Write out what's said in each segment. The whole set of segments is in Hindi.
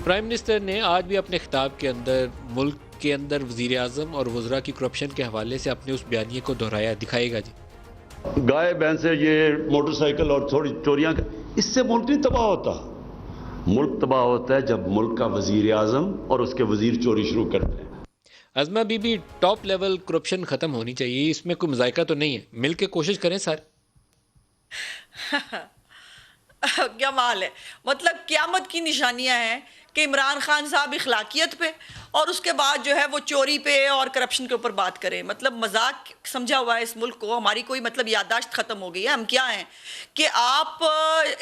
प्राइम मिनिस्टर ने आज भी अपने खिताब के अंदर मुल्क के अंदर वज़ीर आज़म और वज़रा की करप्शन के हवाले से अपने उस बयानिए को दोहराया, दिखाएगा जी। गाय भैंस से ये मोटरसाइकिल और थोड़ी चोरियां, इससे मुल्क नहीं तबाह होता। मुल्क तबाह होता है जब मुल्क का वज़ीर आज़म और उसके वज़ीर चोरी शुरू करते हैं। अज़मा बीबी, टॉप लेवल करप्शन ख़त्म होनी चाहिए, इसमें कोई मज़ायका तो नहीं है, मिल के कोशिश करें सर। क्या माल है, मतलब क़यामत की निशानियां हैं कि इमरान खान साहब इखलाकियत पे और उसके बाद जो है वो चोरी पे और करप्शन के ऊपर बात करें। मतलब मजाक समझा हुआ है इस मुल्क को, हमारी कोई मतलब याददाश्त ख़त्म हो गई है। हम क्या हैं कि आप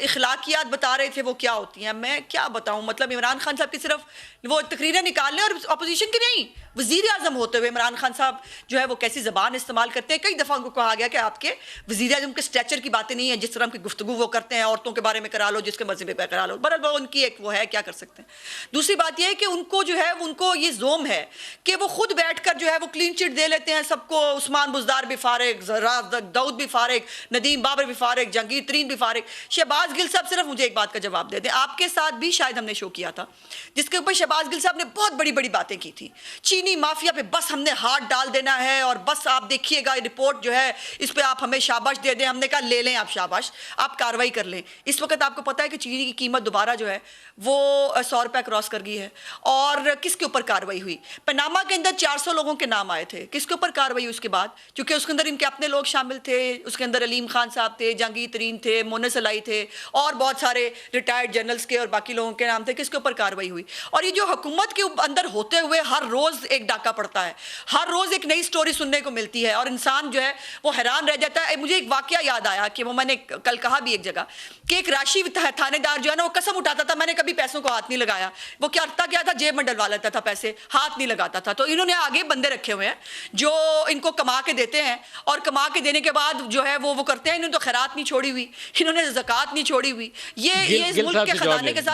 इखलाकियात बता रहे थे, वो क्या होती हैं मैं क्या बताऊं। मतलब इमरान खान साहब की सिर्फ वो तकरीरें निकालने और अपोजिशन की नहीं, वज़ीर आज़म होते हुए इमरान खान साहब जो है वो कैसी ज़बान इस्तेमाल करते हैं। कई दफ़ा उनको कहा गया कि आपके वज़ीर आज़म के स्टैचर की बातें नहीं है, जिस तरह की गुफ्तगू वो करते हैं औरतों के बारे में करा लो, जिसके मज़हब पे करा लो। बहरहाल वो उनकी एक वो है, क्या कर सकते हैं। दूसरी बात यह है कि उनको जो है उनको ये जोम है कि वो खुद बैठकर जो है वो क्लीन चिट दे लेते हैं सबको। उस्मान बुज़दार भी फारिग, दाऊद भी फारिग, नदीम बाबर भी फारिग, जहांगीर तरीन भी फारिग। शहबाज गिल साहब सिर्फ मुझे एक बात का जवाब दे दें, आपके साथ भी शायद हमने शो किया था जिसके ऊपर शहबाज गिल साहब ने बहुत बड़ी बड़ी बातें की थी। चीनी माफिया पे बस हमने हाथ डाल देना है और बस आप देखिएगा रिपोर्ट जो है इस पर आप हमें शाबाश दे दें। हमने कहा ले लें आप शाबाश, आप कार्रवाई कर लें। इस वक्त आपको पता है कि चीनी की कीमत दोबारा जो है वो 100 रुपये क्रॉस कर गई है। और किसके ऊपर कार्रवाई हुई? पनामा के अंदर 400 लोगों के नाम आए थे, किसके ऊपर कार्रवाई हुई उसके बाद? क्योंकि उसके अंदर इनके अपने लोग शामिल थे, उसके अंदर अलीम खान साहब थे, जहांगीर तरीन थे, मोनस अलाई थे और बहुत सारे रिटायर्ड जनरल्स के और बाकी लोगों के नाम थे। किसके ऊपर कार्रवाई हुई? और ये जो हुकूमत के अंदर होते हुए हर रोज एक डाका पड़ता है, हर रोज एक नई स्टोरी सुनने को मिलती है और इंसान जो है वो हैरान रह जाता है। मुझे एक वाकया याद आया कि वो मैंने कल कहा भी एक जगह कि एक राशि थानेदार जो है ना वो कसम उठाता था मैंने कभी पैसों को हाथ नहीं लगाया। वो करता क्या था, जेब में डलवा लेता था पैसे, हाथ नहीं लगाता था। तो इन्होंने आगे बंदे रखे हुए हैं जो इनको कमा के देते हैं और कमा के देने के बाद जो है वो करते हैं। इन्होंने तो खैरात नहीं छोड़ी हुई, इन्होंने ज़कात नहीं छोड़ी हुई। ये इस मुल्क के खजाने के साथ